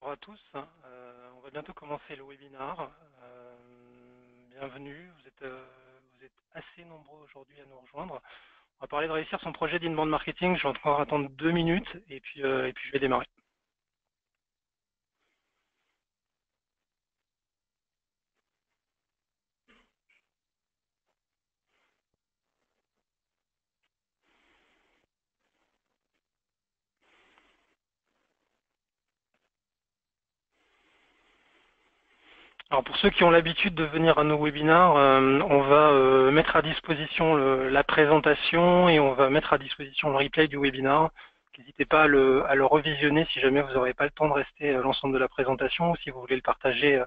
Bonjour à tous. On va bientôt commencer le webinar. Bienvenue. Vous êtes assez nombreux aujourd'hui à nous rejoindre. On va parler de réussir son projet d'inbound marketing. Je vais encore attendre 2 minutes et puis je vais démarrer. Alors pour ceux qui ont l'habitude de venir à nos webinars, on va mettre à disposition la présentation et on va mettre à disposition le replay du webinar. N'hésitez pas à le revisionner si jamais vous n'aurez pas le temps de rester l'ensemble de la présentation ou si vous voulez le partager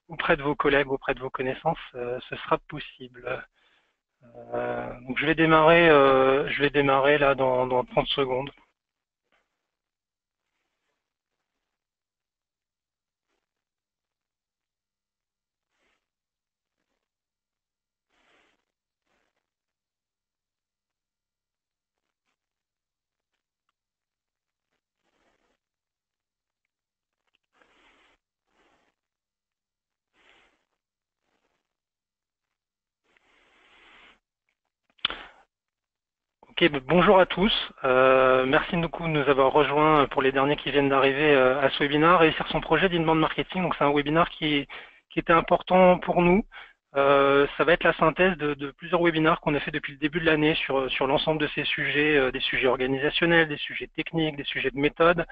auprès de vos collègues, auprès de vos connaissances, ce sera possible. Donc je vais démarrer là dans 30 secondes. Ok, bonjour à tous. Merci beaucoup de nous avoir rejoints pour les derniers qui viennent d'arriver à ce webinaire. Réussir son projet d'inbound marketing. Donc c'est un webinaire qui était important pour nous. Ça va être la synthèse de plusieurs webinaires qu'on a fait depuis le début de l'année sur l'ensemble de ces sujets, des sujets organisationnels, des sujets techniques, des sujets de méthode.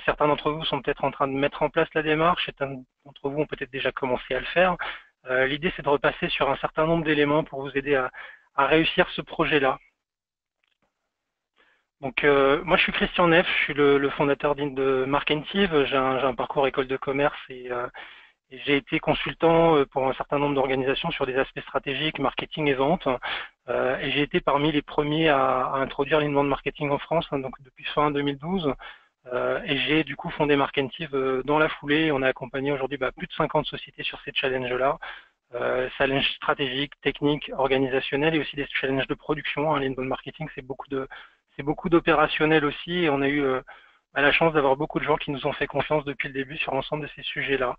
Certains d'entre vous sont peut-être en train de mettre en place la démarche, certains d'entre vous ont peut-être déjà commencé à le faire. L'idée, c'est de repasser sur un certain nombre d'éléments pour vous aider à réussir ce projet-là. Donc, moi, je suis Christian Neff, je suis le fondateur de Markentive. J'ai un parcours école de commerce et j'ai été consultant pour un certain nombre d'organisations sur des aspects stratégiques, marketing et vente. Et j'ai été parmi les premiers à introduire l'inbound marketing en France, donc depuis fin 2012. Et j'ai du coup fondé Markentive dans la foulée. On a accompagné aujourd'hui plus de 50 sociétés sur ces challenges-là. Challenges stratégiques, techniques, organisationnels et aussi des challenges de production. L'inbound marketing, c'est beaucoup d'opérationnel aussi. Et on a eu la chance d'avoir beaucoup de gens qui nous ont fait confiance depuis le début sur l'ensemble de ces sujets-là.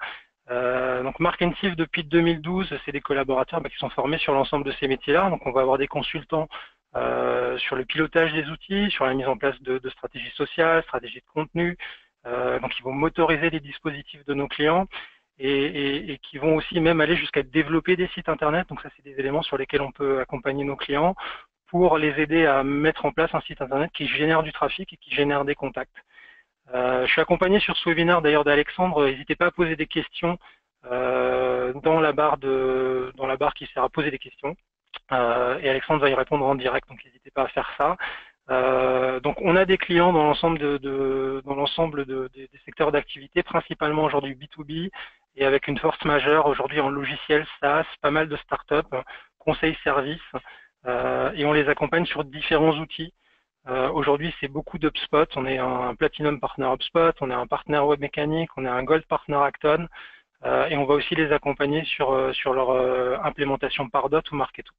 Donc Markentive depuis 2012, c'est des collaborateurs qui sont formés sur l'ensemble de ces métiers-là. Donc on va avoir des consultants sur le pilotage des outils, sur la mise en place de stratégies sociales, stratégies de contenu. Donc ils vont motoriser les dispositifs de nos clients et qui vont aussi même aller jusqu'à développer des sites internet. Donc ça, c'est des éléments sur lesquels on peut accompagner nos clients pour les aider à mettre en place un site internet qui génère du trafic et qui génère des contacts. Je suis accompagné sur ce webinaire d'ailleurs d'Alexandre. N'hésitez pas à poser des questions dans la barre qui sert à poser des questions. Et Alexandre va y répondre en direct, donc n'hésitez pas à faire ça. Donc on a des clients dans l'ensemble des secteurs d'activité, principalement aujourd'hui B2B et avec une force majeure aujourd'hui en logiciel SaaS, pas mal de startups, conseils services, et on les accompagne sur différents outils. Aujourd'hui, c'est beaucoup d'HubSpot. On est un Platinum Partner HubSpot, on est un partenaire Webmecanic, on est un Gold Partner Acton, et on va aussi les accompagner sur leur implémentation Pardot ou Marketo.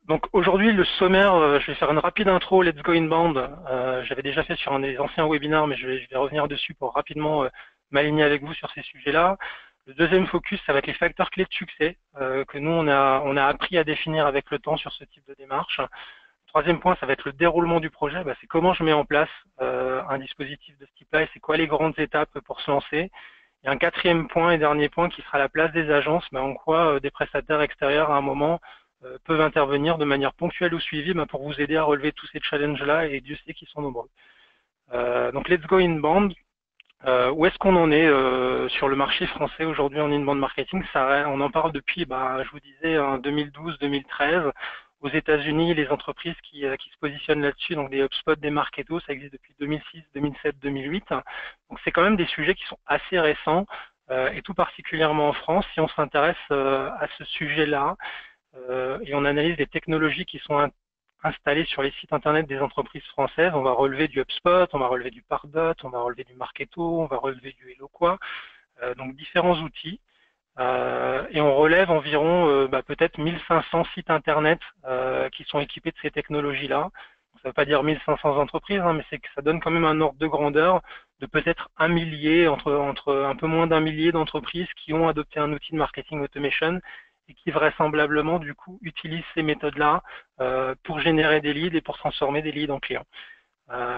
Donc aujourd'hui, le sommaire, je vais faire une rapide intro Let's Go Inbound. J'avais déjà fait sur un des anciens webinaires, mais je vais revenir dessus pour rapidement m'aligner avec vous sur ces sujets-là. Le deuxième focus, ça va être les facteurs clés de succès que nous, on a appris à définir avec le temps sur ce type de démarche. Troisième point, ça va être le déroulement du projet. C'est comment je mets en place un dispositif de ce type-là et c'est quoi les grandes étapes pour se lancer. Et un quatrième point et dernier point qui sera la place des agences, en quoi des prestataires extérieurs à un moment peuvent intervenir de manière ponctuelle ou suivie pour vous aider à relever tous ces challenges-là et Dieu sait qu'ils sont nombreux. Donc let's go inbound. Où est-ce qu'on en est sur le marché français aujourd'hui en inbound marketing? On en parle depuis, je vous disais, en 2012-2013. Aux États-Unis, les entreprises qui se positionnent là-dessus, donc des HubSpot, des Marketo, ça existe depuis 2006, 2007, 2008. Donc c'est quand même des sujets qui sont assez récents et tout particulièrement en France. Si on s'intéresse à ce sujet-là et on analyse les technologies qui sont installées sur les sites internet des entreprises françaises, on va relever du HubSpot, on va relever du Pardot, on va relever du Marketo, on va relever du Eloqua, donc différents outils. Et on relève environ peut-être 1500 sites internet qui sont équipés de ces technologies-là, Ça ne veut pas dire 1500 entreprises, hein, mais c'est que ça donne quand même un ordre de grandeur de peut-être un millier, entre un peu moins d'un millier d'entreprises qui ont adopté un outil de marketing automation et qui vraisemblablement du coup utilisent ces méthodes-là pour générer des leads et pour transformer des leads en clients.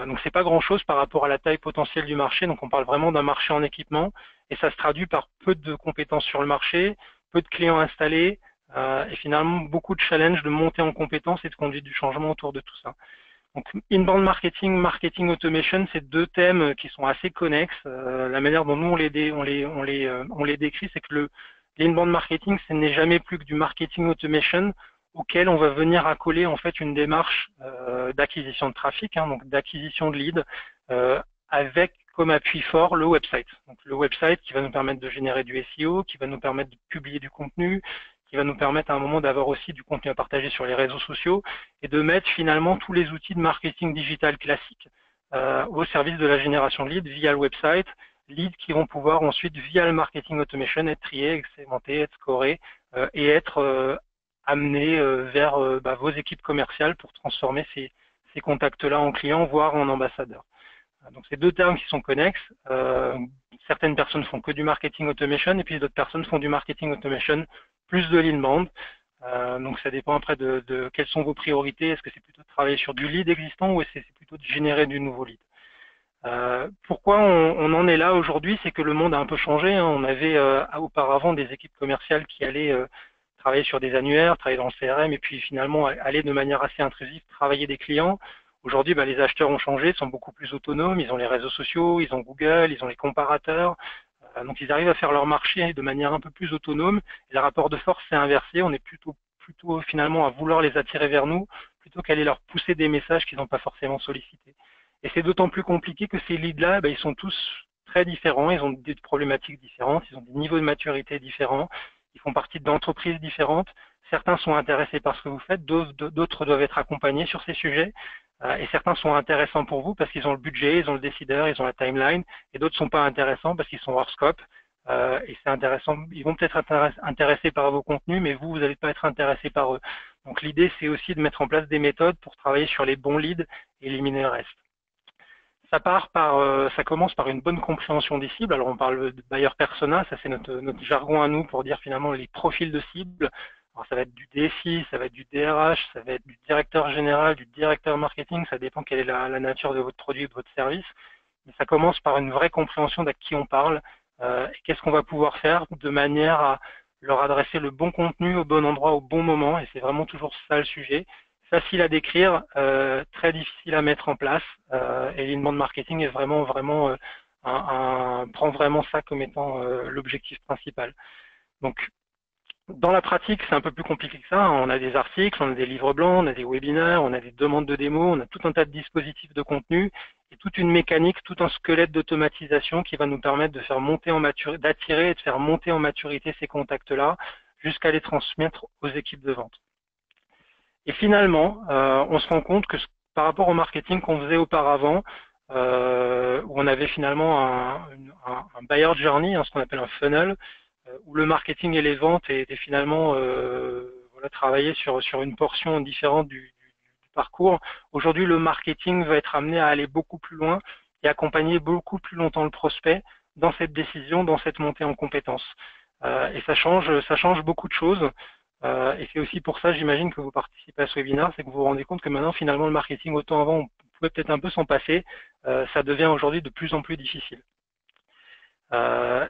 Donc c'est pas grand-chose par rapport à la taille potentielle du marché. Donc on parle vraiment d'un marché en équipement et ça se traduit par peu de compétences sur le marché, peu de clients installés et finalement beaucoup de challenges de montée en compétences et de conduite du changement autour de tout ça. Donc inbound marketing, marketing automation, c'est deux thèmes qui sont assez connexes. La manière dont nous on les décrit, c'est que l'inbound marketing, ce n'est jamais plus que du marketing automation auquel on va venir accoler en fait une démarche d'acquisition de trafic, hein, donc d'acquisition de leads, avec comme appui fort le website. Donc le website qui va nous permettre de générer du SEO, qui va nous permettre de publier du contenu, qui va nous permettre à un moment d'avoir aussi du contenu à partager sur les réseaux sociaux et de mettre finalement tous les outils de marketing digital classiques au service de la génération de leads via le website, leads qui vont pouvoir ensuite via le marketing automation être triés, segmentés, être scorés et être amenés vers vos équipes commerciales pour transformer ces contacts-là en clients, voire en ambassadeurs. Donc c'est deux termes qui sont connexes. Certaines personnes font que du marketing automation et puis d'autres personnes font du marketing automation plus de l'inbound. Donc ça dépend après de quelles sont vos priorités. Est-ce que c'est plutôt de travailler sur du lead existant ou est-ce que c'est plutôt de générer du nouveau lead? Pourquoi on en est là aujourd'hui? C'est que le monde a un peu changé. Hein. On avait auparavant des équipes commerciales qui allaient travailler sur des annuaires, travailler dans le CRM et puis finalement aller de manière assez intrusive travailler des clients. Aujourd'hui, les acheteurs ont changé, sont beaucoup plus autonomes, ils ont les réseaux sociaux, ils ont Google, ils ont les comparateurs, donc ils arrivent à faire leur marché de manière un peu plus autonome. Et le rapport de force s'est inversé, on est plutôt finalement à vouloir les attirer vers nous, plutôt qu'aller leur pousser des messages qu'ils n'ont pas forcément sollicités. Et c'est d'autant plus compliqué que ces leads-là, ils sont tous très différents, ils ont des problématiques différentes, ils ont des niveaux de maturité différents, ils font partie d'entreprises différentes. Certains sont intéressés par ce que vous faites, d'autres doivent être accompagnés sur ces sujets. Et certains sont intéressants pour vous parce qu'ils ont le budget, ils ont le décideur, ils ont la timeline, et d'autres sont pas intéressants parce qu'ils sont hors scope. Et c'est intéressant, ils vont peut-être être intéressés par vos contenus, mais vous n'allez pas être intéressé par eux. Donc l'idée, c'est aussi de mettre en place des méthodes pour travailler sur les bons leads et éliminer le reste. Ça commence par une bonne compréhension des cibles. Alors on parle de buyer persona, ça c'est notre jargon à nous pour dire finalement les profils de cibles. Alors ça va être du DSI, ça va être du DRH, ça va être du directeur général, du directeur marketing, ça dépend quelle est la nature de votre produit ou de votre service. Mais ça commence par une vraie compréhension d'à qui on parle et qu'est-ce qu'on va pouvoir faire de manière à leur adresser le bon contenu au bon endroit au bon moment. Et c'est vraiment toujours ça le sujet. Facile à décrire, très difficile à mettre en place. Et l'inbound marketing est vraiment prend vraiment ça comme étant l'objectif principal. Donc dans la pratique, c'est un peu plus compliqué que ça. On a des articles, on a des livres blancs, on a des webinaires, on a des demandes de démos, on a tout un tas de dispositifs de contenu et toute une mécanique, tout un squelette d'automatisation qui va nous permettre de faire monter en maturité, d'attirer et de faire monter en maturité ces contacts-là jusqu'à les transmettre aux équipes de vente. Et finalement, on se rend compte que par rapport au marketing qu'on faisait auparavant, où on avait finalement un buyer journey, ce qu'on appelle un funnel, où le marketing et les ventes étaient finalement travaillés sur une portion différente du parcours. Aujourd'hui, le marketing va être amené à aller beaucoup plus loin et accompagner beaucoup plus longtemps le prospect dans cette décision, dans cette montée en compétences. Et ça change beaucoup de choses. Et c'est aussi pour ça, j'imagine, que vous participez à ce webinaire, c'est que vous vous rendez compte que maintenant, finalement, le marketing, autant avant, on pouvait peut-être un peu s'en passer, ça devient aujourd'hui de plus en plus difficile.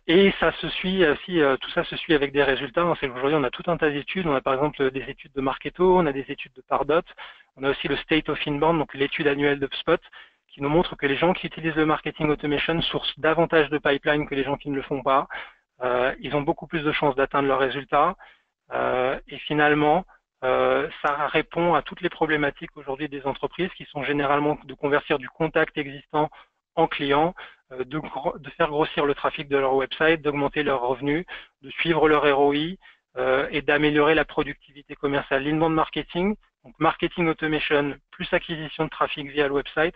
Et ça se suit aussi, tout ça se suit avec des résultats. C'est qu'aujourd'hui, on a tout un tas d'études. On a par exemple des études de Marketo, on a des études de Pardot, on a aussi le State of Inbound, donc l'étude annuelle d'HubSpot, qui nous montre que les gens qui utilisent le marketing automation sourcent davantage de pipeline que les gens qui ne le font pas. Ils ont beaucoup plus de chances d'atteindre leurs résultats. Et finalement, ça répond à toutes les problématiques aujourd'hui des entreprises qui sont généralement de convertir du contact existant en client, de faire grossir le trafic de leur website, d'augmenter leurs revenus, de suivre leur ROI et d'améliorer la productivité commerciale. L'inbound marketing, donc marketing automation plus acquisition de trafic via le website,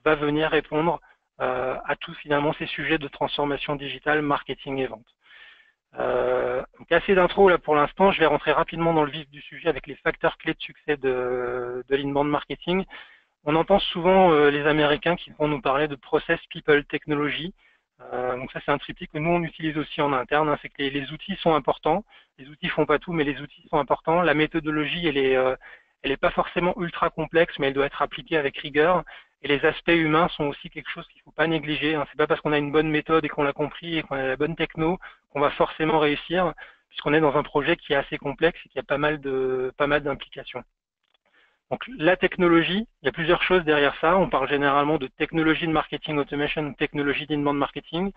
va venir répondre à tous finalement ces sujets de transformation digitale, marketing et vente. Donc assez d'intro là pour l'instant, je vais rentrer rapidement dans le vif du sujet avec les facteurs clés de succès de l'inbound marketing. On entend souvent les Américains qui vont nous parler de process, people, technology. Donc ça, c'est un triptyque que nous, on utilise aussi en interne. Hein. C'est que les outils sont importants. Les outils font pas tout, mais les outils sont importants. La méthodologie, elle est pas forcément ultra complexe, mais elle doit être appliquée avec rigueur. Et les aspects humains sont aussi quelque chose qu'il faut pas négliger. Hein. C'est pas parce qu'on a une bonne méthode et qu'on l'a compris et qu'on a la bonne techno qu'on va forcément réussir, puisqu'on est dans un projet qui est assez complexe et qui a pas mal d'implications. Donc la technologie, il y a plusieurs choses derrière ça. On parle généralement de technologie de marketing automation, technologie d'inbound marketing.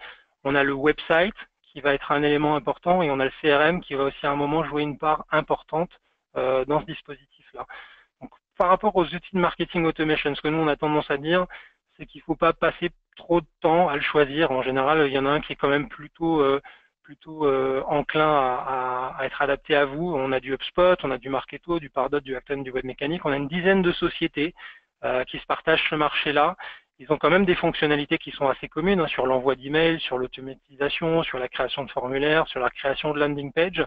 On a le website qui va être un élément important et on a le CRM qui va aussi à un moment jouer une part importante dans ce dispositif-là. Donc par rapport aux outils de marketing automation, ce que nous on a tendance à dire, c'est qu'il ne faut pas passer trop de temps à le choisir. En général, il y en a un qui est quand même plutôt enclin à être adapté à vous. On a du HubSpot, on a du Marketo, du Pardot, du Acton, du Webmecanic. On a une dizaine de sociétés qui se partagent ce marché-là. Ils ont quand même des fonctionnalités qui sont assez communes hein, sur l'envoi d'emails, sur l'automatisation, sur la création de formulaires, sur la création de landing page.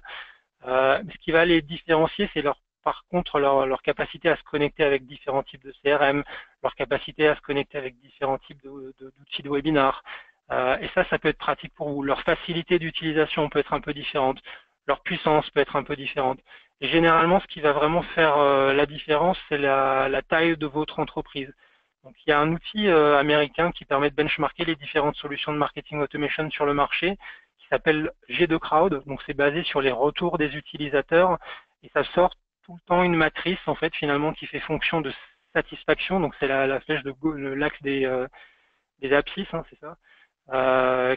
Ce qui va les différencier, c'est par contre leur capacité à se connecter avec différents types de CRM, leur capacité à se connecter avec différents types d'outils de webinar. Et ça peut être pratique pour vous. Leur facilité d'utilisation peut être un peu différente. Leur puissance peut être un peu différente. Et généralement, ce qui va vraiment faire la différence, c'est la taille de votre entreprise. Donc, il y a un outil américain qui permet de benchmarker les différentes solutions de marketing automation sur le marché, qui s'appelle G2Crowd. Donc, c'est basé sur les retours des utilisateurs et ça sort tout le temps une matrice, en fait, finalement, qui fait fonction de satisfaction. Donc, c'est la flèche de l'axe des abscisses, hein, c'est ça.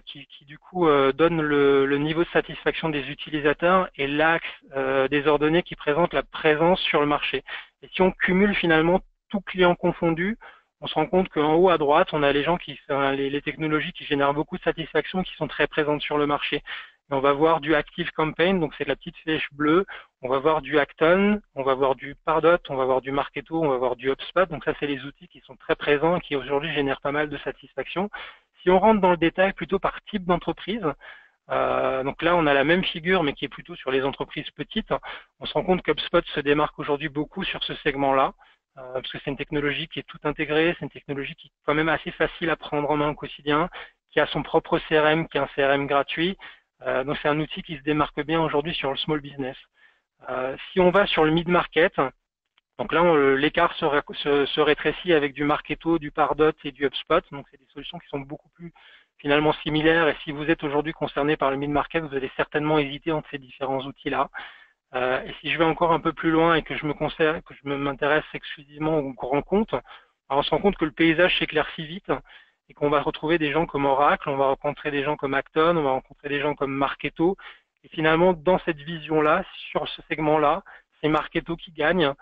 Qui du coup donne le niveau de satisfaction des utilisateurs et l'axe des ordonnées qui présente la présence sur le marché. Et si on cumule finalement tout client confondu, on se rend compte qu'en haut à droite, on a les gens les technologies qui génèrent beaucoup de satisfaction, qui sont très présentes sur le marché. Et on va voir du Active Campaign, donc c'est la petite flèche bleue. On va voir du Acton, on va voir du Pardot, on va voir du Marketo, on va voir du HubSpot. Donc ça, c'est les outils qui sont très présents et qui aujourd'hui génèrent pas mal de satisfaction. Si on rentre dans le détail plutôt par type d'entreprise, donc là on a la même figure mais qui est plutôt sur les entreprises petites, on se rend compte qu'HubSpot se démarque aujourd'hui beaucoup sur ce segment-là, parce que c'est une technologie qui est toute intégrée, c'est une technologie qui est quand même assez facile à prendre en main au quotidien, qui a son propre CRM, qui est un CRM gratuit, donc c'est un outil qui se démarque bien aujourd'hui sur le small business. Si on va sur le mid-market, donc là, l'écart se rétrécit avec du Marketo, du Pardot et du HubSpot. Donc, c'est des solutions qui sont beaucoup plus finalement similaires. Et si vous êtes aujourd'hui concerné par le mid-market, vous allez certainement hésiter entre ces différents outils-là. Et si je vais encore un peu plus loin et que je m'intéresse exclusivement aux grands comptes, alors on se rend compte que le paysage s'éclaircit vite et qu'on va retrouver des gens comme Oracle, on va rencontrer des gens comme Acton, on va rencontrer des gens comme Marketo. Et finalement, dans cette vision-là, sur ce segment-là, c'est Marketo qui gagne.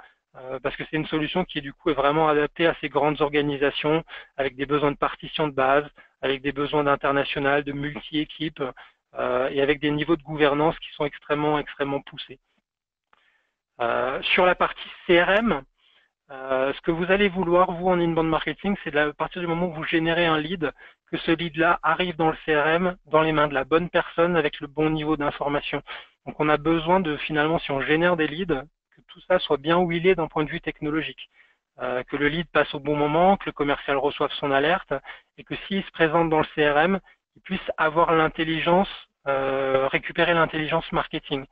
Parce que c'est une solution qui du coup est vraiment adaptée à ces grandes organisations avec des besoins de partition de base, avec des besoins d'international, de multi-équipes et avec des niveaux de gouvernance qui sont extrêmement poussés. Sur la partie CRM, ce que vous allez vouloir, vous, en inbound marketing, c'est à partir du moment où vous générez un lead, que ce lead-là arrive dans le CRM, dans les mains de la bonne personne avec le bon niveau d'information. Donc on a besoin de, finalement, si on génère des leads, que tout ça soit bien huilé d'un point de vue technologique. Que le lead passe au bon moment, que le commercial reçoive son alerte, et que s'il se présente dans le CRM, il puisse avoir l'intelligence, récupérer l'intelligence marketing.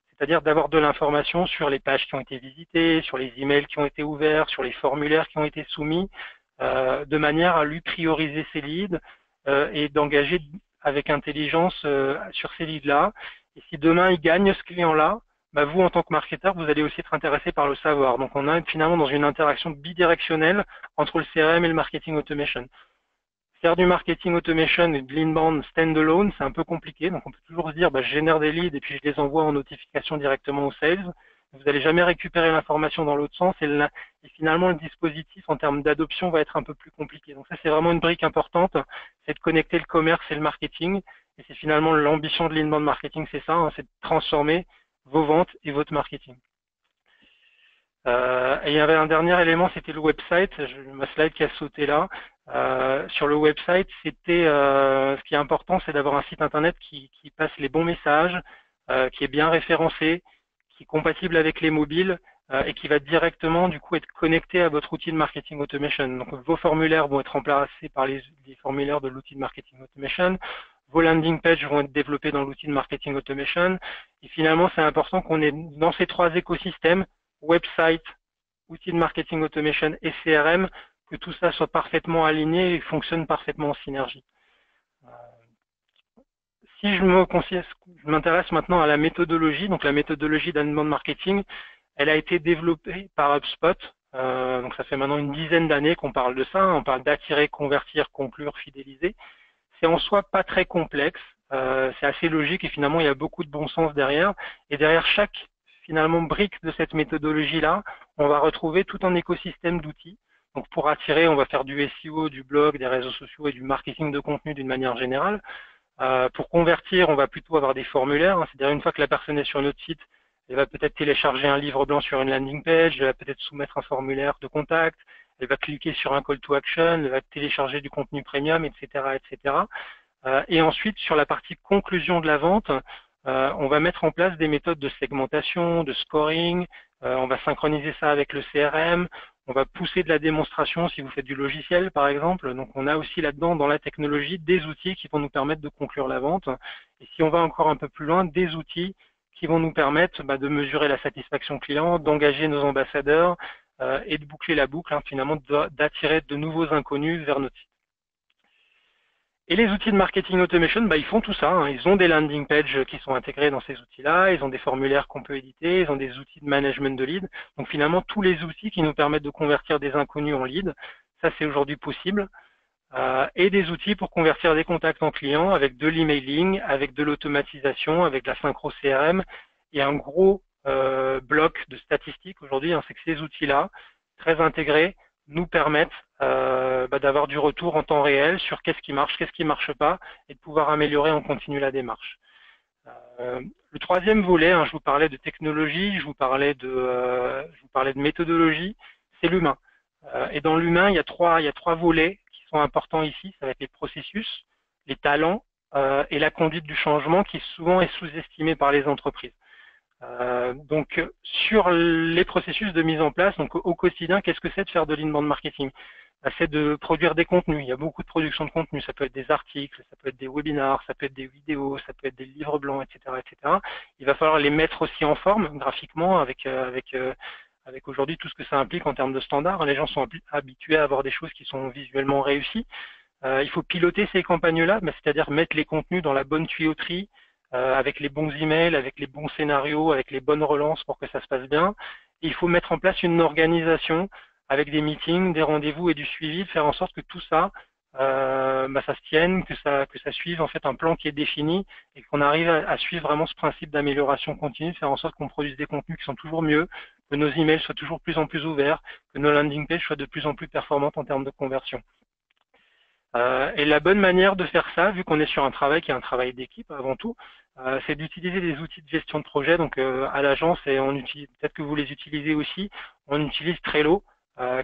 C'est-à-dire d'avoir de l'information sur les pages qui ont été visitées, sur les emails qui ont été ouverts, sur les formulaires qui ont été soumis, de manière à lui prioriser ses leads et d'engager avec intelligence sur ces leads-là. Et si demain il gagne ce client-là, bah vous, en tant que marketeur, vous allez aussi être intéressé par le savoir. Donc on est finalement dans une interaction bidirectionnelle entre le CRM et le marketing automation. Faire du marketing automation et de l'inbound standalone, c'est un peu compliqué. Donc, on peut toujours se dire, bah, je génère des leads et puis je les envoie en notification directement aux sales. Vous n'allez jamais récupérer l'information dans l'autre sens et finalement, le dispositif en termes d'adoption va être un peu plus compliqué. Donc, ça, c'est vraiment une brique importante. C'est de connecter le commerce et le marketing. Et c'est finalement l'ambition de l'inbound marketing, c'est ça, hein, c'est de transformer vos ventes et votre marketing. Et il y avait un dernier élément, c'était le website. Ma slide qui a sauté là. Sur le website, ce qui est important, c'est d'avoir un site internet qui passe les bons messages, qui est bien référencé, qui est compatible avec les mobiles, et qui va directement du coup être connecté à votre outil de marketing automation. Donc vos formulaires vont être remplacés par les formulaires de l'outil de marketing automation. Vos landing pages vont être développés dans l'outil de marketing automation. Et finalement, c'est important qu'on ait dans ces trois écosystèmes, website, outil de marketing automation et CRM, que tout ça soit parfaitement aligné et fonctionne parfaitement en synergie. Si je m'intéresse maintenant à la méthodologie, donc la méthodologie d'inbound marketing, elle a été développée par HubSpot. Donc ça fait maintenant une dizaine d'années qu'on parle de ça. On parle d'attirer, convertir, conclure, fidéliser. C'est en soi pas très complexe. C'est assez logique et finalement il y a beaucoup de bon sens derrière. Et derrière chaque finalement brique de cette méthodologie-là, on va retrouver tout un écosystème d'outils. Donc pour attirer, on va faire du SEO, du blog, des réseaux sociaux et du marketing de contenu d'une manière générale. Pour convertir, on va plutôt avoir des formulaires. C'est-à-dire une fois que la personne est sur notre site, elle va peut-être télécharger un livre blanc sur une landing page, elle va peut-être soumettre un formulaire de contact, elle va cliquer sur un call to action, elle va télécharger du contenu premium, etc., etc. Et ensuite, sur la partie conclusion de la vente, on va mettre en place des méthodes de segmentation, de scoring, on va synchroniser ça avec le CRM, on va pousser de la démonstration si vous faites du logiciel, par exemple. Donc, on a aussi là-dedans, dans la technologie, des outils qui vont nous permettre de conclure la vente. Et si on va encore un peu plus loin, des outils qui vont nous permettre de mesurer la satisfaction client, d'engager nos ambassadeurs et de boucler la boucle, finalement, d'attirer de nouveaux inconnus vers notre site. Et les outils de marketing automation, ils font tout ça. Ils ont des landing pages qui sont intégrés dans ces outils-là, ils ont des formulaires qu'on peut éditer, ils ont des outils de management de lead. Donc finalement, tous les outils qui nous permettent de convertir des inconnus en leads, ça c'est aujourd'hui possible. Et des outils pour convertir des contacts en clients avec de l'emailing, avec de l'automatisation, avec de la synchro CRM. Et un gros bloc de statistiques aujourd'hui, c'est que ces outils-là, très intégrés, nous permettent d'avoir du retour en temps réel sur qu'est-ce qui marche pas, et de pouvoir améliorer en continu la démarche. Le troisième volet, je vous parlais de technologie, je vous parlais de méthodologie, c'est l'humain. Et dans l'humain, il y a trois volets qui sont importants ici, ça va être les processus, les talents et la conduite du changement qui souvent est sous-estimée par les entreprises. Donc sur les processus de mise en place, donc au quotidien, qu'est-ce que c'est de faire de l'inbound marketing? C'est de produire des contenus. Il y a beaucoup de production de contenu. Ça peut être des articles, ça peut être des webinars, ça peut être des vidéos, ça peut être des livres blancs, etc., etc. Il va falloir les mettre aussi en forme graphiquement avec aujourd'hui tout ce que ça implique en termes de standards. Les gens sont habitués à avoir des choses qui sont visuellement réussies. Il faut piloter ces campagnes-là, c'est-à-dire mettre les contenus dans la bonne tuyauterie, avec les bons emails, avec les bons scénarios, avec les bonnes relances pour que ça se passe bien. Et il faut mettre en place une organisation avec des meetings, des rendez-vous et du suivi, de faire en sorte que tout ça, ça se tienne, que ça suive en fait un plan qui est défini et qu'on arrive à suivre vraiment ce principe d'amélioration continue, de faire en sorte qu'on produise des contenus qui sont toujours mieux, que nos emails soient toujours de plus en plus ouverts, que nos landing pages soient de plus en plus performantes en termes de conversion. Et la bonne manière de faire ça, vu qu'on est sur un travail qui est un travail d'équipe avant tout, c'est d'utiliser des outils de gestion de projet. Donc à l'agence, et on utilise, peut-être que vous les utilisez aussi, on utilise Trello,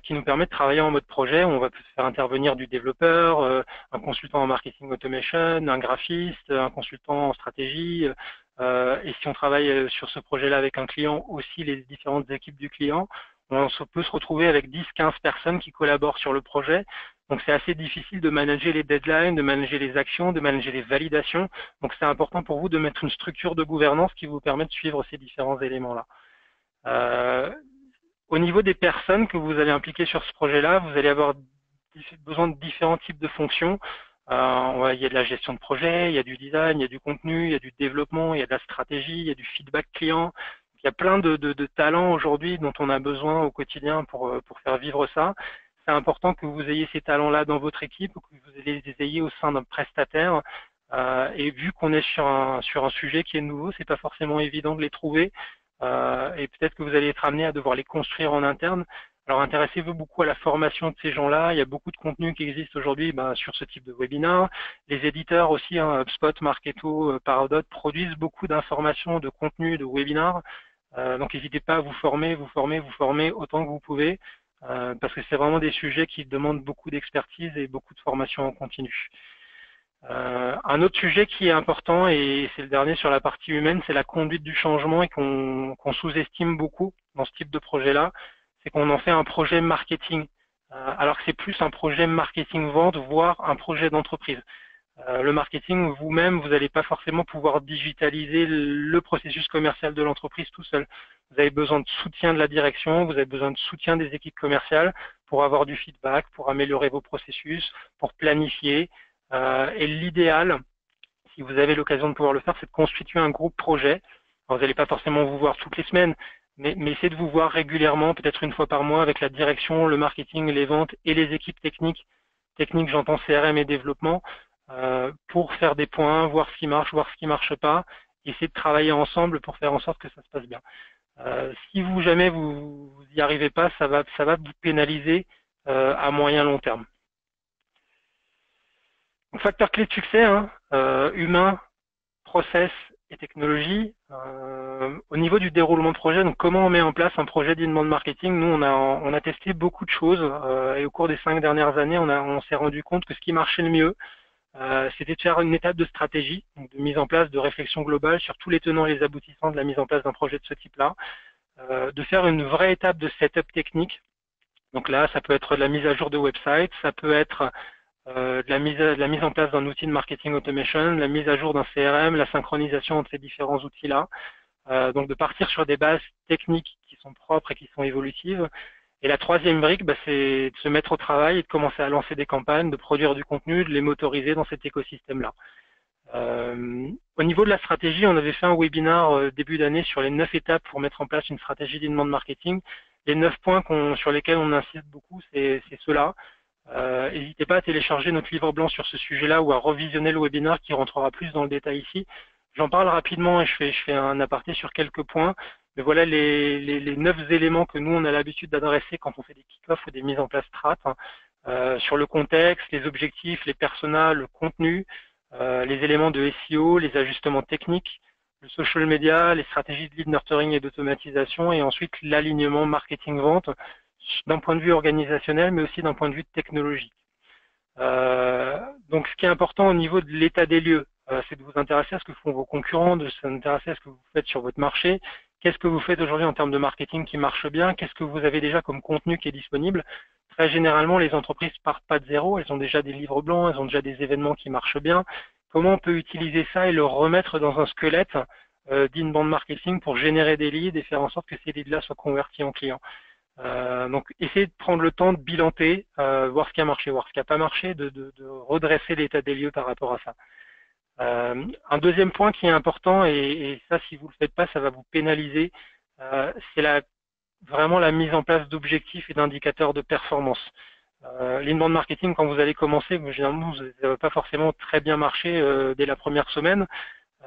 qui nous permet de travailler en mode projet. On va faire intervenir du développeur, un consultant en marketing automation, un graphiste, un consultant en stratégie. Et si on travaille sur ce projet-là avec un client, aussi les différentes équipes du client, on peut se retrouver avec 10-15 personnes qui collaborent sur le projet. Donc c'est assez difficile de manager les deadlines, de manager les actions, de manager les validations. Donc c'est important pour vous de mettre une structure de gouvernance qui vous permet de suivre ces différents éléments-là. Au niveau des personnes que vous allez impliquer sur ce projet-là, vous allez avoir besoin de différents types de fonctions. Il y a de la gestion de projet, il y a du design, il y a du contenu, il y a du développement, il y a de la stratégie, il y a du feedback client. Il y a plein de talents aujourd'hui dont on a besoin au quotidien pour faire vivre ça. C'est important que vous ayez ces talents-là dans votre équipe ou que vous les ayez au sein d'un prestataire. Et vu qu'on est sur un sujet qui est nouveau, c'est pas forcément évident de les trouver. Et peut-être que vous allez être amené à devoir les construire en interne. Alors intéressez-vous beaucoup à la formation de ces gens-là. Il y a beaucoup de contenu qui existe aujourd'hui sur ce type de webinaire. Les éditeurs aussi, HubSpot, Marketo, Parodot, produisent beaucoup d'informations, de contenu, de webinaires. Donc n'hésitez pas à vous former autant que vous pouvez, parce que c'est vraiment des sujets qui demandent beaucoup d'expertise et beaucoup de formation en continu. Un autre sujet qui est important, et c'est le dernier sur la partie humaine, c'est la conduite du changement et qu'on sous-estime beaucoup dans ce type de projet-là, c'est qu'on en fait un projet marketing, alors que c'est plus un projet marketing-vente, voire un projet d'entreprise. Le marketing, vous-même, vous n'allez pas forcément pouvoir digitaliser le processus commercial de l'entreprise tout seul. Vous avez besoin de soutien de la direction, vous avez besoin de soutien des équipes commerciales pour avoir du feedback, pour améliorer vos processus, pour planifier. Et l'idéal, si vous avez l'occasion de pouvoir le faire, c'est de constituer un groupe projet. Alors, vous n'allez pas forcément vous voir toutes les semaines, mais essayez de vous voir régulièrement, peut-être une fois par mois, avec la direction, le marketing, les ventes et les équipes techniques. Techniques, j'entends CRM et développement, pour faire des points, voir ce qui marche, voir ce qui marche pas, essayer de travailler ensemble pour faire en sorte que ça se passe bien. Si vous jamais vous y arrivez pas, ça va vous pénaliser à moyen long terme. Donc, facteur clé de succès, hein, humain, process et technologie. Au niveau du déroulement de projet, donc comment on met en place un projet d'inbound marketing, nous on a testé beaucoup de choses et au cours des 5 dernières années, on s'est rendu compte que ce qui marchait le mieux, c'était de faire une étape de stratégie, donc de mise en place de réflexion globale sur tous les tenants et les aboutissants de la mise en place d'un projet de ce type-là, de faire une vraie étape de setup technique. Donc là, ça peut être de la mise à jour de website, ça peut être de la mise en place d'un outil de marketing automation, la mise à jour d'un CRM, la synchronisation entre ces différents outils-là. Donc de partir sur des bases techniques qui sont propres et qui sont évolutives. Et la troisième brique, c'est de se mettre au travail et de commencer à lancer des campagnes, de produire du contenu, de les motoriser dans cet écosystème-là. Au niveau de la stratégie, on avait fait un webinaire début d'année sur les 9 étapes pour mettre en place une stratégie d'inbound marketing. Les 9 points sur lesquels on insiste beaucoup, c'est ceux-là. N'hésitez pas à télécharger notre livre blanc sur ce sujet-là ou à revisionner le webinaire qui rentrera plus dans le détail ici. J'en parle rapidement et je fais un aparté sur quelques points. Mais voilà les 9 éléments que nous, on a l'habitude d'adresser quand on fait des kick-offs ou des mises en place strat. Sur le contexte, les objectifs, les personas, le contenu, les éléments de SEO, les ajustements techniques, le social media, les stratégies de lead nurturing et d'automatisation, et ensuite l'alignement marketing-vente d'un point de vue organisationnel, mais aussi d'un point de vue technologique. Donc ce qui est important au niveau de l'état des lieux, c'est de vous intéresser à ce que font vos concurrents, de s'intéresser à ce que vous faites sur votre marché. Qu'est-ce que vous faites aujourd'hui en termes de marketing qui marche bien? Qu'est-ce que vous avez déjà comme contenu qui est disponible? Très généralement, les entreprises partent pas de zéro, elles ont déjà des livres blancs, elles ont déjà des événements qui marchent bien. Comment on peut utiliser ça et le remettre dans un squelette d'inbound marketing pour générer des leads et faire en sorte que ces leads-là soient convertis en clients? Donc, essayez de prendre le temps de bilanter, voir ce qui a marché, voir ce qui n'a pas marché, de redresser l'état des lieux par rapport à ça. Un deuxième point qui est important, et ça, si vous ne le faites pas, ça va vous pénaliser, c'est vraiment la mise en place d'objectifs et d'indicateurs de performance. L'inbound marketing, quand vous allez commencer, généralement, vous n'avez pas forcément très bien marché dès la première semaine,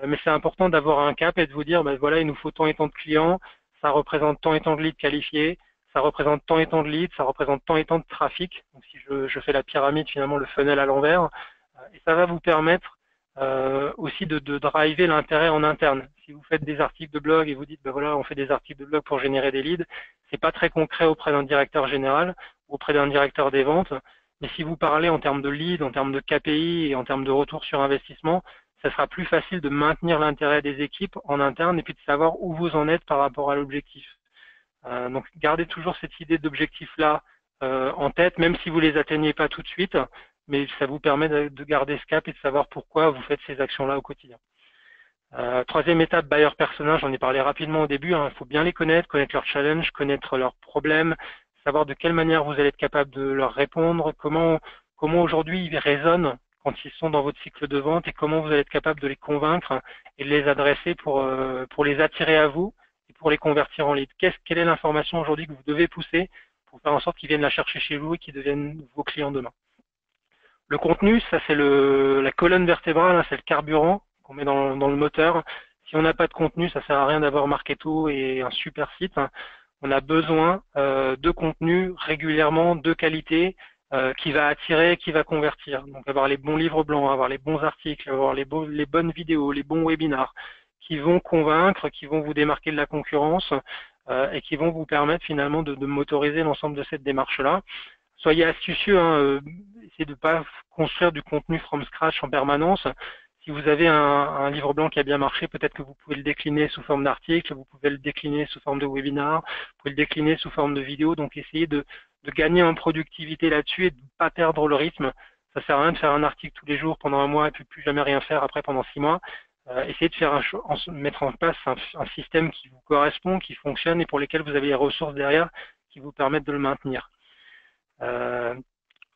mais c'est important d'avoir un cap et de vous dire, voilà, il nous faut tant et tant de clients, ça représente tant et tant de leads qualifiés, ça représente tant et tant de leads, ça représente tant et tant de trafic. Donc si je fais la pyramide, finalement, le funnel à l'envers, et ça va vous permettre aussi de driver l'intérêt en interne. Si vous faites des articles de blog et vous dites, voilà, on fait des articles de blog pour générer des leads, c'est pas très concret auprès d'un directeur général ou auprès d'un directeur des ventes. Mais si vous parlez en termes de leads, en termes de KPI et en termes de retour sur investissement, ça sera plus facile de maintenir l'intérêt des équipes en interne et puis de savoir où vous en êtes par rapport à l'objectif. Donc gardez toujours cette idée d'objectif-là en tête, même si vous les atteignez pas tout de suite, mais ça vous permet de garder ce cap et de savoir pourquoi vous faites ces actions-là au quotidien. Troisième étape, buyer persona, j'en ai parlé rapidement au début, il faut bien les connaître leurs challenges, connaître leurs problèmes, savoir de quelle manière vous allez être capable de leur répondre, comment aujourd'hui ils résonnent quand ils sont dans votre cycle de vente et comment vous allez être capable de les convaincre et de les adresser pour les attirer à vous et pour les convertir en lead. Quelle est l'information aujourd'hui que vous devez pousser pour faire en sorte qu'ils viennent la chercher chez vous et qu'ils deviennent vos clients demain? Le contenu, ça c'est la colonne vertébrale, c'est le carburant qu'on met dans le moteur. Si on n'a pas de contenu, ça sert à rien d'avoir Marketo et un super site. On a besoin de contenu régulièrement, de qualité, qui va attirer, qui va convertir. Donc avoir les bons livres blancs, avoir les bons articles, avoir les bonnes vidéos, les bons webinars, qui vont convaincre, qui vont vous démarquer de la concurrence et qui vont vous permettre finalement de motoriser l'ensemble de cette démarche-là. Soyez astucieux, essayer de ne pas construire du contenu from scratch en permanence. Si vous avez un livre blanc qui a bien marché, peut-être que vous pouvez le décliner sous forme d'article, vous pouvez le décliner sous forme de webinar, vous pouvez le décliner sous forme de vidéo. Donc essayez de gagner en productivité là-dessus et de ne pas perdre le rythme. Ça sert à rien de faire un article tous les jours pendant un mois et puis plus jamais rien faire après pendant 6 mois. Essayez de mettre en place un système qui vous correspond, qui fonctionne et pour lesquels vous avez les ressources derrière qui vous permettent de le maintenir.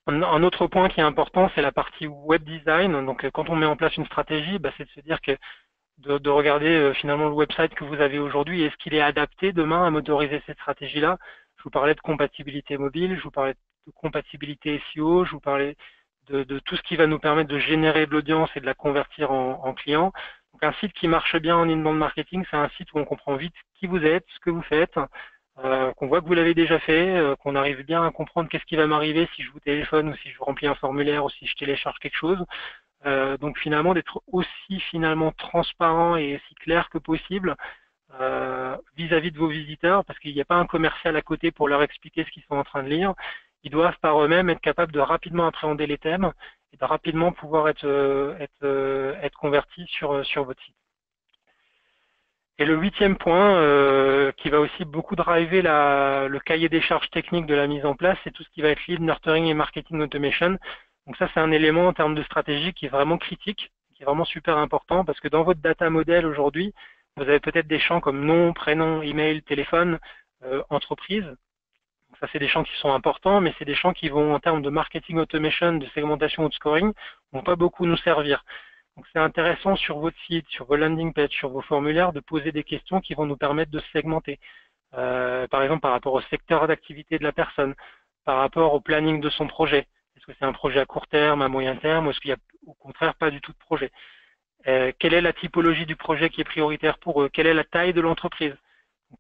Un autre point qui est important, c'est la partie web design. Donc, quand on met en place une stratégie, c'est de se dire que de regarder finalement le website que vous avez aujourd'hui, est-ce qu'il est adapté demain à motoriser cette stratégie-là? Je vous parlais de compatibilité mobile, je vous parlais de compatibilité SEO, je vous parlais de tout ce qui va nous permettre de générer de l'audience et de la convertir en clients. Donc, un site qui marche bien en inbound marketing, c'est un site où on comprend vite qui vous êtes, ce que vous faites, qu'on voit que vous l'avez déjà fait, qu'on arrive bien à comprendre qu'est-ce qui va m'arriver si je vous téléphone ou si je remplis un formulaire ou si je télécharge quelque chose. Donc finalement d'être aussi finalement transparent et aussi clair que possible vis-à-vis de vos visiteurs, parce qu'il n'y a pas un commercial à côté pour leur expliquer ce qu'ils sont en train de lire. Ils doivent par eux-mêmes être capables de rapidement appréhender les thèmes et de rapidement pouvoir être convertis sur votre site. Et le 8e point, qui va aussi beaucoup driver le cahier des charges techniques de la mise en place, c'est tout ce qui va être lead nurturing et marketing automation. Donc ça, c'est un élément en termes de stratégie qui est vraiment critique, qui est vraiment super important, parce que dans votre data model aujourd'hui, vous avez peut-être des champs comme nom, prénom, email, téléphone, entreprise. Donc ça, c'est des champs qui sont importants, mais c'est des champs qui vont, en termes de marketing automation, de segmentation ou de scoring, vont pas beaucoup nous servir. Donc c'est intéressant sur votre site, sur vos landing pages, sur vos formulaires, de poser des questions qui vont nous permettre de segmenter. Par exemple, par rapport au secteur d'activité de la personne, par rapport au planning de son projet. Est-ce que c'est un projet à court terme, à moyen terme, ou est-ce qu'il n'y a au contraire pas du tout de projet? Quelle est la typologie du projet qui est prioritaire pour eux? Quelle est la taille de l'entreprise?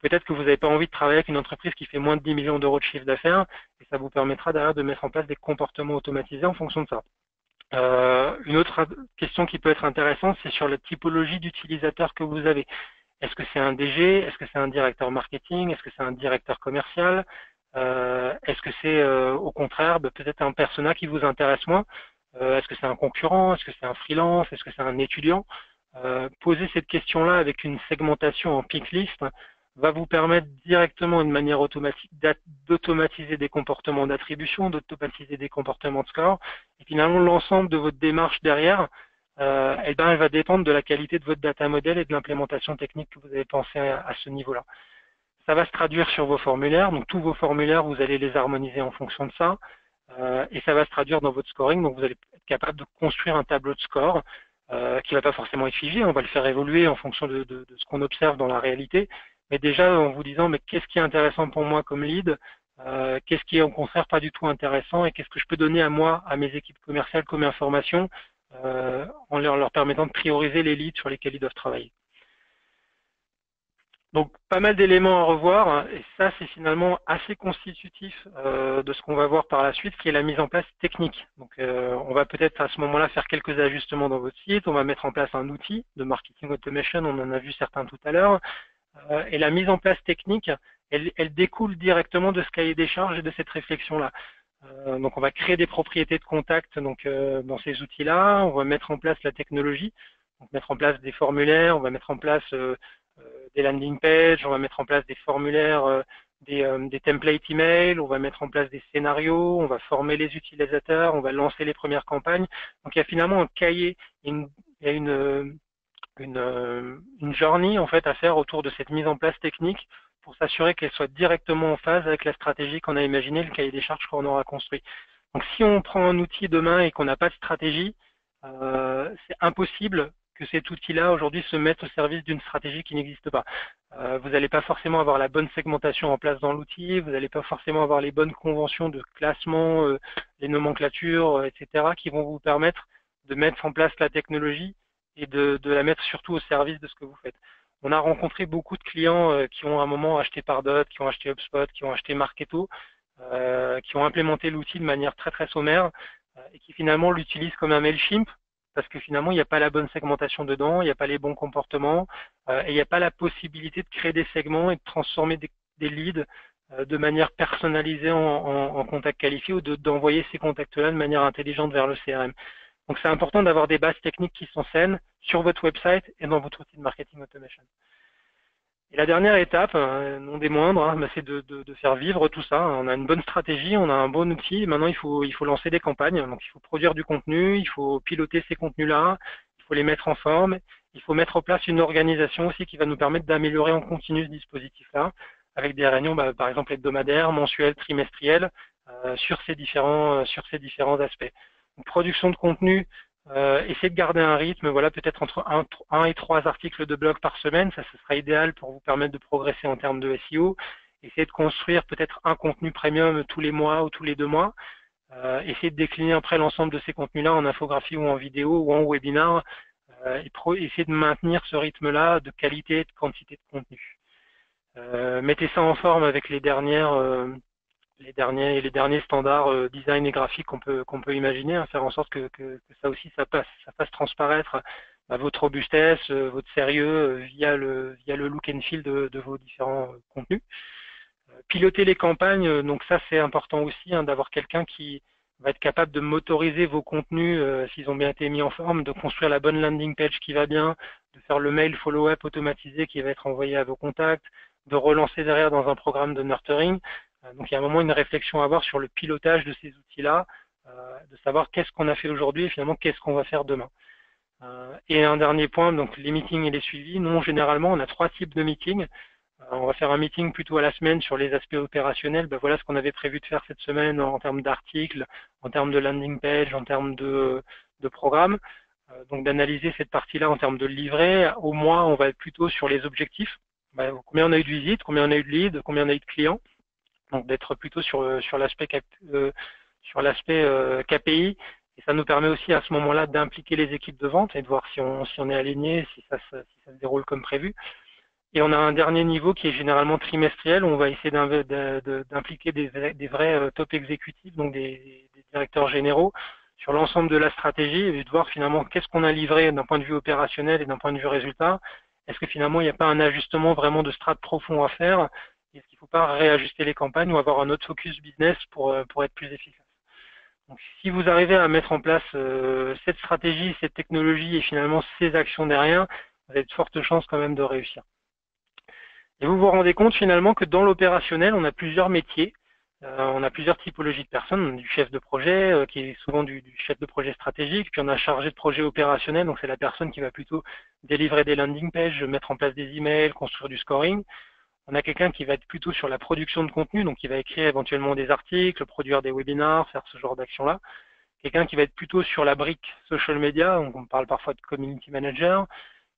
Peut-être que vous n'avez pas envie de travailler avec une entreprise qui fait moins de 10 millions d'euros de chiffre d'affaires, et ça vous permettra derrière de mettre en place des comportements automatisés en fonction de ça. Une autre question qui peut être intéressante, c'est sur la typologie d'utilisateurs que vous avez. Est-ce que c'est un DG? Est-ce que c'est un directeur marketing? Est-ce que c'est un directeur commercial? Est-ce que c'est au contraire peut-être un persona qui vous intéresse moins? Est-ce que c'est un concurrent? Est-ce que c'est un freelance? Est-ce que c'est un étudiant? Poser cette question-là avec une segmentation en pick list va vous permettre directement, de manière automatique, d'automatiser des comportements d'attribution, d'automatiser des comportements de score. Et finalement, l'ensemble de votre démarche derrière, elle va dépendre de la qualité de votre data model et de l'implémentation technique que vous avez pensé à ce niveau-là. Ça va se traduire sur vos formulaires. Donc, tous vos formulaires, vous allez les harmoniser en fonction de ça. Et ça va se traduire dans votre scoring. Donc, vous allez être capable de construire un tableau de score qui ne va pas forcément être figé. On va le faire évoluer en fonction de ce qu'on observe dans la réalité. Mais déjà, en vous disant, mais qu'est-ce qui est intéressant pour moi comme lead? Qu'est-ce qui est au contraire pas du tout intéressant? Et qu'est-ce que je peux donner à moi, à mes équipes commerciales comme information en leur permettant de prioriser les leads sur lesquels ils doivent travailler. Donc, pas mal d'éléments à revoir, et ça, c'est finalement assez constitutif de ce qu'on va voir par la suite, qui est la mise en place technique. Donc, on va peut-être à ce moment-là faire quelques ajustements dans votre site, on va mettre en place un outil de marketing automation, on en a vu certains tout à l'heure, et la mise en place technique, elle découle directement de ce cahier des charges et de cette réflexion-là. Donc, on va créer des propriétés de contact dans ces outils-là, on va mettre en place la technologie, donc mettre en place des formulaires, on va mettre en place des landing pages, on va mettre en place des formulaires, des templates email, on va mettre en place des scénarios, on va former les utilisateurs, on va lancer les premières campagnes. Donc, il y a finalement un cahier, il y a une journée en fait à faire autour de cette mise en place technique pour s'assurer qu'elle soit directement en phase avec la stratégie qu'on a imaginée, le cahier des charges qu'on aura construit. Donc, si on prend un outil demain et qu'on n'a pas de stratégie, c'est impossible que cet outil-là aujourd'hui se mette au service d'une stratégie qui n'existe pas. Vous n'allez pas forcément avoir la bonne segmentation en place dans l'outil, vous n'allez pas forcément avoir les bonnes conventions de classement, les nomenclatures, etc., qui vont vous permettre de mettre en place la technologie et de la mettre surtout au service de ce que vous faites. On a rencontré beaucoup de clients qui ont à un moment acheté Pardot, qui ont acheté HubSpot, qui ont acheté Marketo, qui ont implémenté l'outil de manière très très sommaire et qui finalement l'utilisent comme un Mailchimp parce que finalement il n'y a pas la bonne segmentation dedans, il n'y a pas les bons comportements et il n'y a pas la possibilité de créer des segments et de transformer des leads de manière personnalisée en contact qualifié ou d'envoyer ces contacts-là de manière intelligente vers le CRM. Donc c'est important d'avoir des bases techniques qui sont saines sur votre website et dans votre outil de marketing automation. Et la dernière étape, non des moindres, c'est de faire vivre tout ça. On a une bonne stratégie, on a un bon outil. Maintenant, il faut lancer des campagnes. Donc, il faut produire du contenu, il faut piloter ces contenus-là, il faut les mettre en forme. Il faut mettre en place une organisation aussi qui va nous permettre d'améliorer en continu ce dispositif-là, avec des réunions, par exemple hebdomadaires, mensuelles, trimestrielles, sur ces différents aspects. Donc, production de contenu. Essayez de garder un rythme, voilà, peut-être entre 1 et 3 articles de blog par semaine, ça ce sera idéal pour vous permettre de progresser en termes de SEO. Essayez de construire peut-être un contenu premium tous les mois ou tous les 2 mois. Essayez de décliner après l'ensemble de ces contenus-là en infographie ou en vidéo ou en webinar. Essayez de maintenir ce rythme-là de qualité et de quantité de contenu. Mettez ça en forme avec les derniers standards design et graphique qu'on peut imaginer, faire en sorte que ça aussi ça fasse transparaître votre robustesse, votre sérieux via le look and feel de vos différents contenus. Piloter les campagnes, donc ça c'est important aussi, d'avoir quelqu'un qui va être capable de motoriser vos contenus s'ils ont bien été mis en forme, de construire la bonne landing page qui va bien, de faire le mail follow-up automatisé qui va être envoyé à vos contacts, de relancer derrière dans un programme de nurturing. Donc il y a un moment une réflexion à avoir sur le pilotage de ces outils-là, de savoir qu'est-ce qu'on a fait aujourd'hui et finalement qu'est-ce qu'on va faire demain. Et un dernier point, donc les meetings et les suivis. Nous, généralement, on a 3 types de meetings. On va faire un meeting plutôt à la semaine sur les aspects opérationnels. Voilà ce qu'on avait prévu de faire cette semaine en termes d'articles, en termes de landing page, en termes de programme. Donc d'analyser cette partie-là en termes de livret. Au mois, on va être plutôt sur les objectifs. Combien on a eu de visites, combien on a eu de leads, combien on a eu de clients. Donc d'être plutôt sur l'aspect KPI, et ça nous permet aussi à ce moment-là d'impliquer les équipes de vente et de voir si on est aligné, si ça se déroule comme prévu. Et on a un dernier niveau qui est généralement trimestriel, où on va essayer d'impliquer des vrais top exécutifs, donc des directeurs généraux, sur l'ensemble de la stratégie et de voir finalement qu'est-ce qu'on a livré d'un point de vue opérationnel et d'un point de vue résultat. Est-ce que finalement il n'y a pas un ajustement vraiment de strat profond à faire? Est-ce qu'il ne faut pas réajuster les campagnes ou avoir un autre focus business pour être plus efficace? Donc, si vous arrivez à mettre en place cette stratégie, cette technologie et finalement ces actions derrière, vous avez de fortes chances quand même de réussir. Et vous vous rendez compte finalement que dans l'opérationnel, on a plusieurs métiers, on a plusieurs typologies de personnes. On a du chef de projet qui est souvent du chef de projet stratégique, puis on a un chargé de projet opérationnel, donc c'est la personne qui va plutôt délivrer des landing pages, mettre en place des emails, construire du scoring. On a quelqu'un qui va être plutôt sur la production de contenu, donc qui va écrire éventuellement des articles, produire des webinars, faire ce genre d'action-là. Quelqu'un qui va être plutôt sur la brique social media, donc on parle parfois de community manager.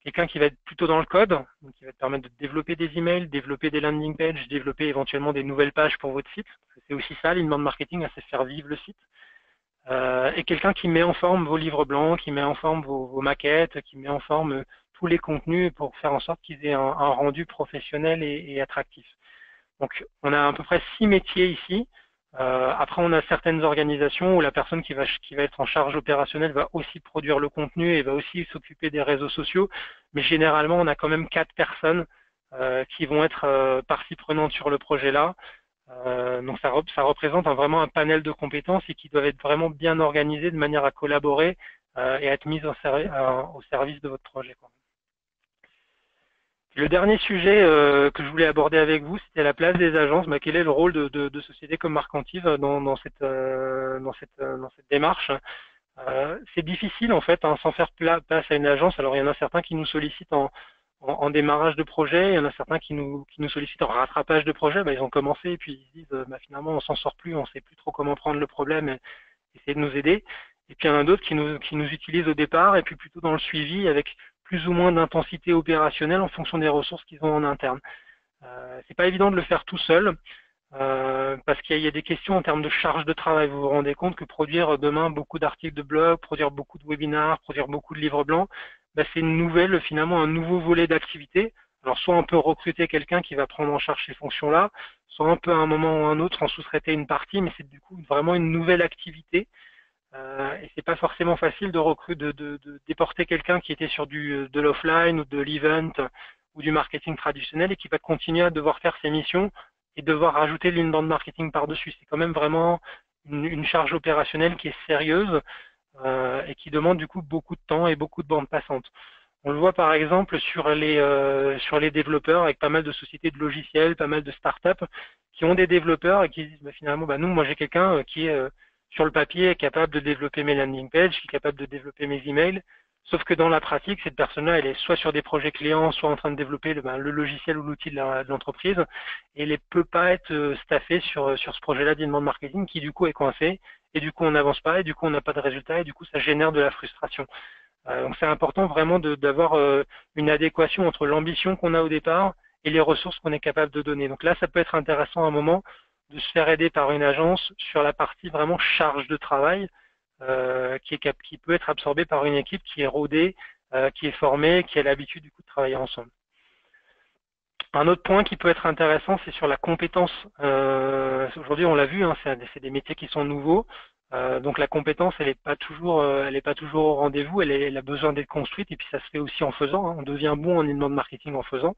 Quelqu'un qui va être plutôt dans le code, donc qui va te permettre de développer des emails, développer des landing pages, développer éventuellement des nouvelles pages pour votre site. C'est aussi ça, l'inbound marketing, c'est faire vivre le site. Et quelqu'un qui met en forme vos livres blancs, qui met en forme vos maquettes, qui met en forme tous les contenus pour faire en sorte qu'ils aient un rendu professionnel et attractif. Donc, on a à peu près 6 métiers ici. Après, on a certaines organisations où la personne qui va être en charge opérationnelle va aussi produire le contenu et va aussi s'occuper des réseaux sociaux. Mais généralement, on a quand même 4 personnes qui vont être partie prenante sur le projet-là. Donc, ça représente vraiment un panel de compétences et qui doivent être vraiment bien organisées de manière à collaborer et à être mises au service de votre projet. Le dernier sujet que je voulais aborder avec vous, c'était la place des agences. Quel est le rôle de sociétés comme Marcantive dans cette démarche? C'est difficile en fait, sans faire place à une agence. Alors il y en a certains qui nous sollicitent en démarrage de projet, il y en a certains qui nous sollicitent en rattrapage de projet. Ils ont commencé et puis ils disent finalement on s'en sort plus, on sait plus trop comment prendre le problème et essayer de nous aider. Et puis il y en a d'autres qui nous utilisent au départ et puis plutôt dans le suivi avec plus ou moins d'intensité opérationnelle en fonction des ressources qu'ils ont en interne. C'est pas évident de le faire tout seul parce qu'il y a des questions en termes de charge de travail. Vous vous rendez compte que produire demain beaucoup d'articles de blog, produire beaucoup de webinars, produire beaucoup de livres blancs, c'est finalement un nouveau volet d'activité. Alors soit on peut recruter quelqu'un qui va prendre en charge ces fonctions-là, soit on peut à un moment ou à un autre en sous-traiter une partie, mais c'est du coup vraiment une nouvelle activité. Et c'est pas forcément facile de déporter quelqu'un qui était sur de l'offline ou de l'event ou du marketing traditionnel et qui va continuer à devoir faire ses missions et devoir rajouter de l'inbound marketing par-dessus. C'est quand même vraiment une charge opérationnelle qui est sérieuse et qui demande du coup beaucoup de temps et beaucoup de bandes passantes. On le voit par exemple sur les développeurs avec pas mal de sociétés de logiciels, pas mal de startups qui ont des développeurs et qui disent finalement moi j'ai quelqu'un qui est sur le papier capable de développer mes landing pages, qui est capable de développer mes emails, sauf que dans la pratique cette personne-là elle est soit sur des projets clients, soit en train de développer le logiciel ou l'outil de l'entreprise et elle ne peut pas être staffée sur ce projet-là d'inbound marketing qui du coup est coincé et du coup on n'avance pas et du coup on n'a pas de résultat et du coup ça génère de la frustration. Donc c'est important vraiment d'avoir une adéquation entre l'ambition qu'on a au départ et les ressources qu'on est capable de donner. Donc là, ça peut être intéressant à un moment de se faire aider par une agence sur la partie vraiment charge de travail qui peut être absorbée par une équipe qui est rodée, qui est formée, qui a l'habitude du coup de travailler ensemble. Un autre point qui peut être intéressant, c'est sur la compétence. Aujourd'hui, on l'a vu, c'est des métiers qui sont nouveaux. Donc la compétence, elle n'est pas toujours au rendez-vous. Elle a besoin d'être construite et puis ça se fait aussi en faisant. On devient bon en inbound marketing en faisant.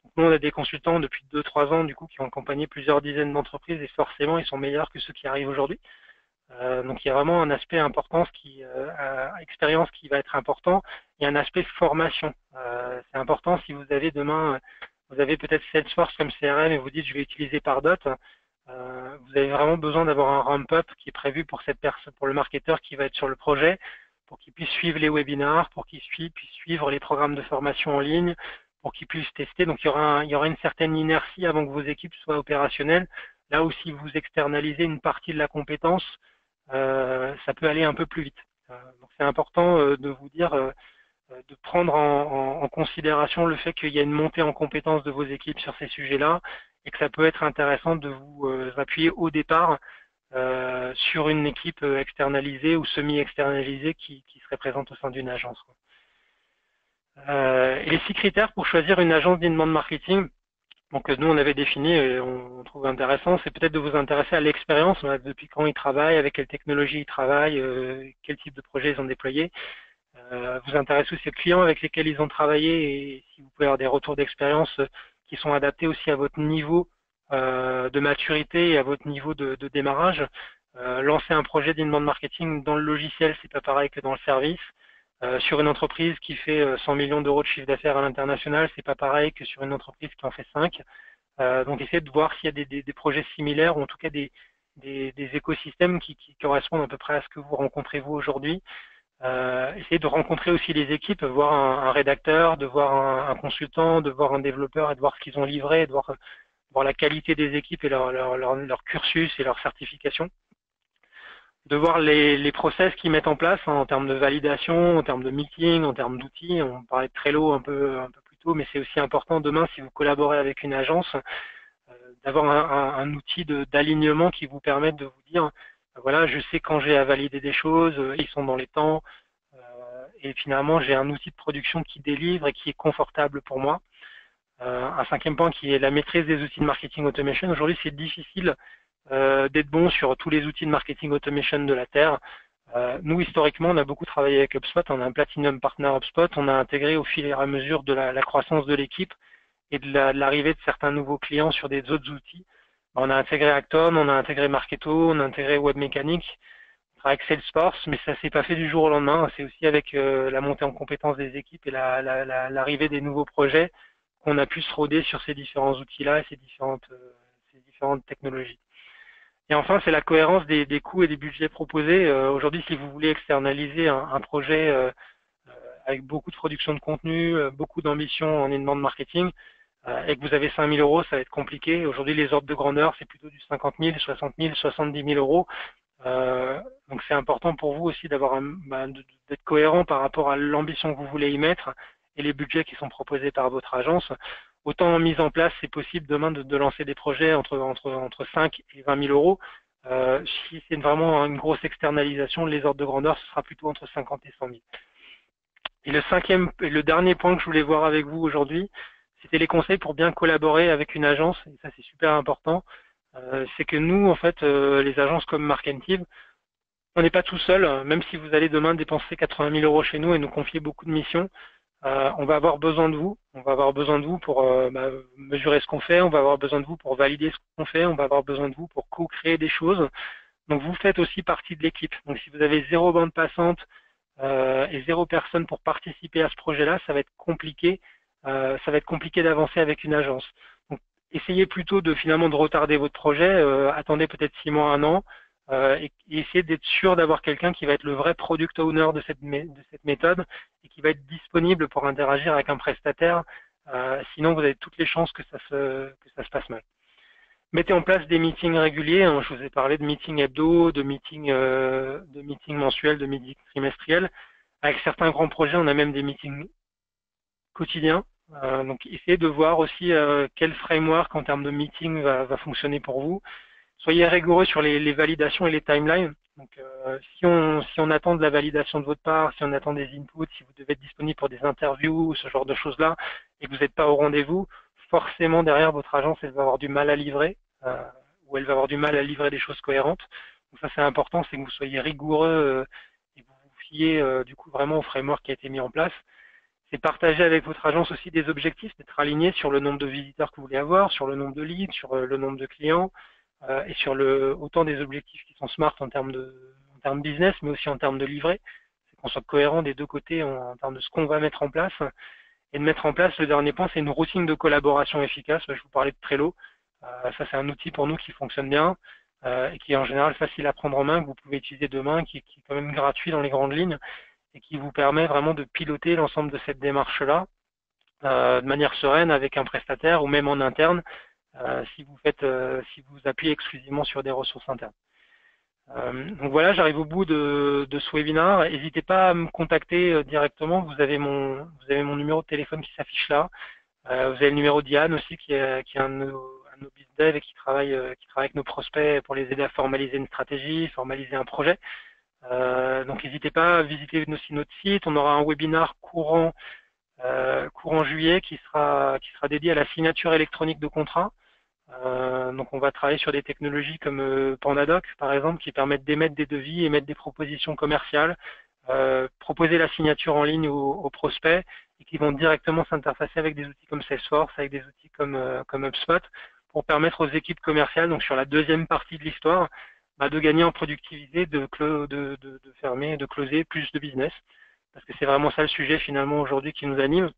Donc, nous, on a des consultants depuis 2-3 ans du coup qui ont accompagné plusieurs dizaines d'entreprises et forcément ils sont meilleurs que ceux qui arrivent aujourd'hui. Donc il y a vraiment un aspect important, expérience qui va être important. Il y a un aspect formation. C'est important si vous avez demain, vous avez peut-être Salesforce comme CRM et vous dites je vais utiliser Pardot. Vous avez vraiment besoin d'avoir un ramp-up qui est prévu pour cette personne, pour le marketeur qui va être sur le projet, pour qu'il puisse suivre les webinars, pour qu'il puisse suivre les programmes de formation en ligne, pour qu'il puisse tester. Donc il y aura une certaine inertie avant que vos équipes soient opérationnelles. Là où si vous externalisez une partie de la compétence, ça peut aller un peu plus vite. Donc c'est important de vous dire, de prendre en considération le fait qu'il y a une montée en compétence de vos équipes sur ces sujets-là et que ça peut être intéressant de vous appuyer au départ sur une équipe externalisée ou semi-externalisée qui serait présente au sein d'une agence. Et les 6 critères pour choisir une agence d'inbound marketing, donc nous on avait défini et on trouve intéressant, c'est peut-être de vous intéresser à l'expérience, depuis quand ils travaillent, avec quelle technologie ils travaillent, quel type de projet ils ont déployé. Vous intéressez aussi aux clients avec lesquels ils ont travaillé et si vous pouvez avoir des retours d'expérience qui sont adaptés aussi à votre niveau de maturité et à votre niveau de démarrage. Lancer un projet d'inbound marketing dans le logiciel, c'est pas pareil que dans le service. Sur une entreprise qui fait 100 millions d'euros de chiffre d'affaires à l'international, c'est pas pareil que sur une entreprise qui en fait 5. Donc essayez de voir s'il y a des projets similaires ou en tout cas des écosystèmes qui correspondent à peu près à ce que vous rencontrez vous aujourd'hui. Essayez de rencontrer aussi les équipes, voir un rédacteur, de voir un consultant, de voir un développeur et de voir ce qu'ils ont livré, de voir la qualité des équipes et leur cursus et leur certification. De voir les process qu'ils mettent en place en termes de validation, en termes de meeting, en termes d'outils. On parlait de Trello un peu plus tôt, mais c'est aussi important demain si vous collaborez avec une agence d'avoir un outil d'alignement qui vous permette de vous dire voilà, je sais quand j'ai à valider des choses, ils sont dans les temps et finalement j'ai un outil de production qui délivre et qui est confortable pour moi. Un 5e point qui est la maîtrise des outils de marketing automation. Aujourd'hui, c'est difficile d'être bon sur tous les outils de marketing automation de la Terre. Nous, historiquement, on a beaucoup travaillé avec HubSpot, on a un Platinum Partner HubSpot, on a intégré au fil et à mesure de la croissance de l'équipe et de l'arrivée de certains nouveaux clients sur des autres outils. On a intégré Acton, on a intégré Marketo, on a intégré WebMechanics, on travaille avec Salesforce, mais ça s'est pas fait du jour au lendemain. C'est aussi avec la montée en compétence des équipes et l'arrivée des nouveaux projets qu'on a pu se roder sur ces différents outils-là et ces différentes technologies. Et enfin, c'est la cohérence des coûts et des budgets proposés. Aujourd'hui, si vous voulez externaliser un projet avec beaucoup de production de contenu, beaucoup d'ambition en inbound marketing, et que vous avez 5 000 euros, ça va être compliqué. Aujourd'hui, les ordres de grandeur, c'est plutôt du 50 000, 60 000, 70 000 euros. Donc, c'est important pour vous aussi d'être cohérent par rapport à l'ambition que vous voulez y mettre et les budgets qui sont proposés par votre agence. Autant en mise en place, c'est possible demain de lancer des projets entre 5 et 20 000 euros. Si c'est vraiment une grosse externalisation, les ordres de grandeur, ce sera plutôt entre 50 et 100 000. Et le dernier point que je voulais voir avec vous aujourd'hui, c'était les conseils pour bien collaborer avec une agence, et ça c'est super important. C'est que nous, en fait, les agences comme Markentive, on n'est pas tout seul, même si vous allez demain dépenser 80 000 euros chez nous et nous confier beaucoup de missions, on va avoir besoin de vous. On va avoir besoin de vous pour mesurer ce qu'on fait. On va avoir besoin de vous pour valider ce qu'on fait. On va avoir besoin de vous pour co-créer des choses. Donc vous faites aussi partie de l'équipe. Donc si vous avez 0 bande passante et 0 personne pour participer à ce projet-là, ça va être compliqué. Ça va être compliqué d'avancer avec une agence. Donc essayez plutôt de finalement de retarder votre projet. Attendez peut-être 6 mois, 1 an. Et essayez d'être sûr d'avoir quelqu'un qui va être le vrai product owner de cette méthode et qui va être disponible pour interagir avec un prestataire. Sinon, vous avez toutes les chances que ça se passe mal. Mettez en place des meetings réguliers. Hein. Je vous ai parlé de meetings hebdo, de meetings mensuels, de meetings trimestriels. Avec certains grands projets, on a même des meetings quotidiens. Donc, essayez de voir aussi quel framework en termes de meeting va fonctionner pour vous. Soyez rigoureux sur les validations et les timelines. Donc, si on attend de la validation de votre part, si on attend des inputs, si vous devez être disponible pour des interviews, ce genre de choses-là, et que vous n'êtes pas au rendez-vous, forcément derrière votre agence, elle va avoir du mal à livrer, ou elle va avoir du mal à livrer des choses cohérentes. Donc ça, c'est important, c'est que vous soyez rigoureux et que vous vous fiez du coup vraiment au framework qui a été mis en place. C'est partager avec votre agence aussi des objectifs, d'être aligné sur le nombre de visiteurs que vous voulez avoir, sur le nombre de leads, sur le nombre de clients, et sur autant des objectifs qui sont smart en termes business, mais aussi en termes de livret. C'est qu'on soit cohérent des deux côtés en termes de ce qu'on va mettre en place. Et de mettre en place, le dernier point, c'est une routine de collaboration efficace. Je vous parlais de Trello. Ça, c'est un outil pour nous qui fonctionne bien et qui est en général facile à prendre en main, que vous pouvez utiliser demain, qui est quand même gratuit dans les grandes lignes et qui vous permet vraiment de piloter l'ensemble de cette démarche-là de manière sereine avec un prestataire ou même en interne si vous appuyez exclusivement sur des ressources internes. Donc voilà, j'arrive au bout de ce webinaire. N'hésitez pas à me contacter directement. Vous avez mon numéro de téléphone qui s'affiche là. Vous avez le numéro d'Yann aussi qui est un de nos biz dev et qui travaille avec nos prospects pour les aider à formaliser une stratégie, formaliser un projet. Donc n'hésitez pas à visiter aussi notre site. On aura un webinaire courant juillet qui sera dédié à la signature électronique de contrat. Donc on va travailler sur des technologies comme Pandadoc par exemple qui permettent d'émettre des devis, émettre des propositions commerciales, proposer la signature en ligne aux prospects et qui vont directement s'interfacer avec des outils comme Salesforce, avec des outils comme HubSpot pour permettre aux équipes commerciales, donc sur la deuxième partie de l'histoire, de gagner en productivité, de fermer, de closer plus de business. Parce que c'est vraiment ça le sujet finalement aujourd'hui qui nous anime.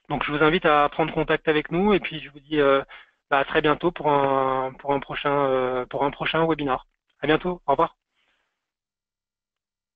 Donc je vous invite à prendre contact avec nous et puis je vous dis à très bientôt pour un prochain webinaire. À bientôt, au revoir.